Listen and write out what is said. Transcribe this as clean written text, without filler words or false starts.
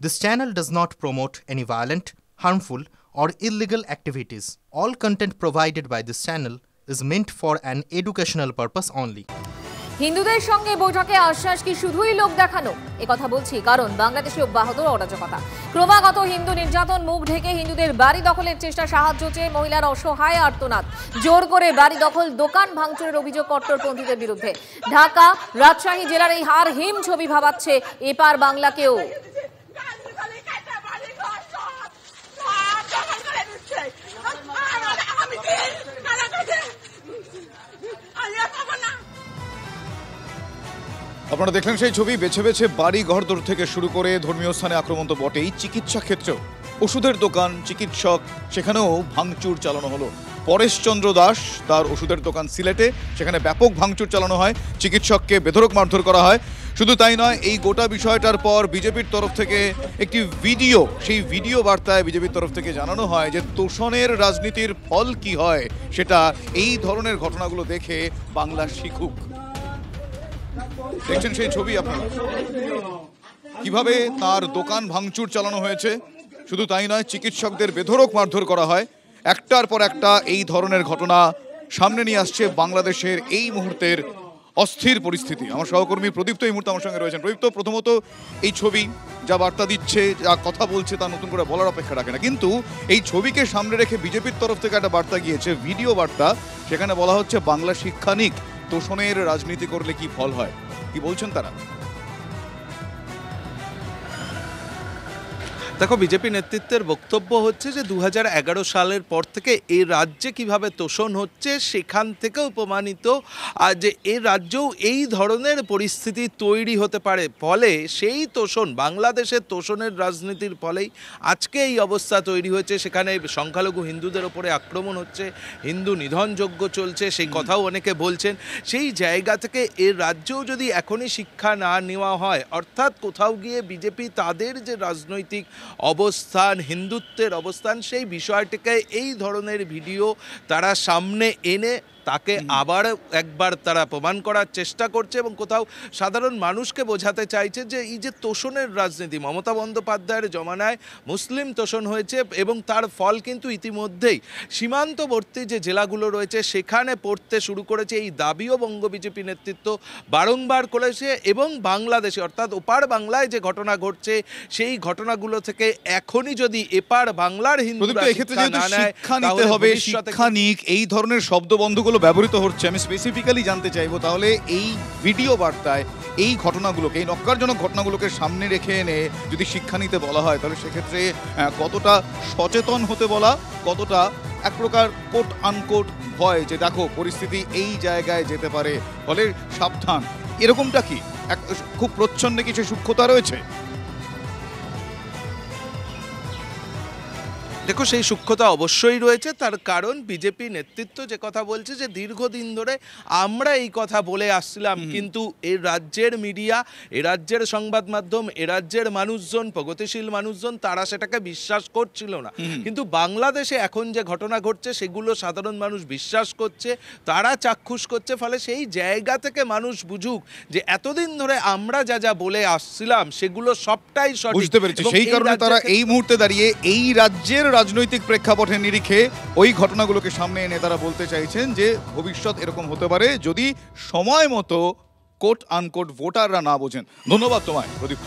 This channel does not promote any violent, harmful, or illegal activities. All content provided by this channel is meant for an educational purpose only. হিন্দুদের সঙ্গে বৈঠকে আশ্বাস কি শুধুই লোক দেখানো? কথা বলছি কারণ বাংলাদেশে অব্যাহত অরাজকতা, ক্রমাগত হিন্দু নির্যাতন, মুখ ঢেকে হিন্দুদের বাড়ি দখলের চেষ্টা, সাহায্য চেয়ে মহিলার অসহায় আর্তনাদ, জোর করে বাড়ি দখল, দোকান ভাঙচুরের অভিযোগ কট্টরপন্থীদের বিরুদ্ধে। ঢাকা, রাজশাহী জেলার এই হারহীন ছবি ভাবাচ্ছে এপার বাংলাকেও। আপনারা দেখলেন সেই ছবি। বেছে বেছে বাড়ি ঘরদোর থেকে শুরু করে ধর্মীয় স্থানে আক্রমণ তো বটেই, চিকিৎসা ক্ষেত্রেও ওষুধের দোকান, চিকিৎসক, সেখানেও ভাঙচুর চালানো হলো। পরেশচন্দ্র দাস তার ওষুধের দোকান সিলেটে, সেখানে ব্যাপক ভাঙচুর চালানো হয়, চিকিৎসককে বেধড়ক মারধর করা হয়। শুধু তাই নয়, এই গোটা বিষয়টার পর বিজেপির তরফ থেকে একটি ভিডিও, সেই ভিডিও বার্তায় বিজেপির তরফ থেকে জানানো হয় যে তোষণের রাজনীতির ফল কি হয় সেটা এই ধরনের ঘটনাগুলো দেখে বাংলা শিখুক। দেখছেন সেই ছবি আপনারা, কিভাবে তার দোকান ভাঙচুর চালানো হয়েছে। শুধু তাই নয়, চিকিৎসকদের বেধড়ক মারধর করা হয়। একটার পর একটা এই ধরনের ঘটনা সামনে নিয়ে আসছে বাংলাদেশের এই মুহূর্তের অস্থির পরিস্থিতি। আমার সহকর্মী প্রদীপ্ত এই মুহূর্তে আমার সঙ্গে রয়েছেন। প্রদীপ্ত, প্রথমত এই ছবি যা বার্তা দিচ্ছে, যা কথা বলছে, তা নতুন করে বলার অপেক্ষা রাখে না, কিন্তু এই ছবিকে সামনে রেখে বিজেপির তরফ থেকে একটা বার্তা গিয়েছে, ভিডিও বার্তা। সেখানে বলা হচ্ছে বাংলা শিক্ষা নিক, তোষণের রাজনীতি করলে কি ফল হয়। কি বলছেন তারা? দেখো, বিজেপি নেতৃত্বের বক্তব্য হচ্ছে যে 2011 সালের পর থেকে এই রাজ্যে কিভাবে তোষণ হচ্ছে সেখান থেকে উপমানিত, আর যে এই রাজ্যেও এই ধরনের পরিস্থিতি তৈরি হতে পারে, ফলে সেই তোষণ, বাংলাদেশের তোষণের রাজনীতির ফলেই আজকে এই অবস্থা তৈরি হয়েছে। সেখানে সংখ্যালঘু হিন্দুদের ওপরে আক্রমণ হচ্ছে, হিন্দু নিধনযজ্ঞ চলছে, সেই কথাও অনেকে বলছেন। সেই জায়গা থেকে এর রাজ্যেও যদি এখনই শিক্ষা না নেওয়া হয়, অর্থাৎ কোথাও গিয়ে বিজেপি তাদের যে রাজনৈতিক অবস্থান, হিন্দুত্বের অবস্থান, সেই বিষয়টিকে এই ধরনের ভিডিও তারা সামনে এনে তাকে আবার একবার তারা প্রমাণ করার চেষ্টা করছে এবং কোথাও সাধারণ মানুষকে বোঝাতে চাইছে যে এই যে তোষণের রাজনীতি, মমতা বন্দ্যোপাধ্যায়ের জমানায় মুসলিম তোষণ হয়েছে এবং তার ফল কিন্তু ইতিমধ্যেই সীমান্তবর্তী যে জেলাগুলো রয়েছে সেখানে পড়তে শুরু করেছে। এই দাবিও বঙ্গ বিজেপি নেতৃত্ব বারংবার করেছে এবং বাংলাদেশে, অর্থাৎ ওপার বাংলায় যে ঘটনা ঘটছে সেই ঘটনাগুলো থেকে এখনই যদি এপার বাংলার হিন্দুরা শিক্ষা না নেয়, তাহলে ভবিষ্যতে এই ধরনের শব্দবন্ধগুলো ব্যবহৃত হচ্ছে। আমি স্পেসিফিক্যালি জানতে চাইবো, তাহলে এই ভিডিও বার্তায় এই ঘটনাগুলোকে, এই নক্কারজনক ঘটনাগুলোকে সামনে রেখে এনে যদি শিক্ষা নিতে বলা হয়, তাহলে সেক্ষেত্রে কতটা সচেতন হতে বলা, কতটা এক প্রকার কোট আনকোট ভয় যে দেখো পরিস্থিতি এই জায়গায় যেতে পারে, ফলে সাবধান, এরকমটা কি এক খুব প্রচ্ছন্নে কিছু সূক্ষ্মতা রয়েছে? দেখো, সেই সূক্ষ্মতা অবশ্যই রয়েছে। তার কারণ বিজেপি নেতৃত্ব যে কথা বলছে যে দীর্ঘদিন ধরে আমরা এই কথা বলে আসছিলাম, কিন্তু এ রাজ্যের মিডিয়া, এ রাজ্যের সংবাদ মাধ্যম, এ রাজ্যের মানুষজন, প্রগতিশীল মানুষজন, তারা সেটাকে বিশ্বাস করছিল না। কিন্তু বাংলাদেশে এখন যে ঘটনা ঘটছে সেগুলো সাধারণ মানুষ বিশ্বাস করছে, তারা চাক্ষুষ করছে। ফলে সেই জায়গা থেকে মানুষ বুঝুক যে এতদিন ধরে আমরা যা যা বলে আসছিলাম সেগুলো সবটাই সঠিক। বুঝতে পেরেছি। সেই কারণে তারা এই মুহূর্তে দাঁড়িয়ে এই রাজ্যের রাজনৈতিক প্রেক্ষাপটের নিরিখে ওই ঘটনাগুলোকে সামনে এনে তারা বলতে চাইছেন যে ভবিষ্যৎ এরকম হতে পারে যদি সময় মতো কোট আনকোট ভোটাররা না বোঝেন। ধন্যবাদ তোমায় প্রদীপ্ত।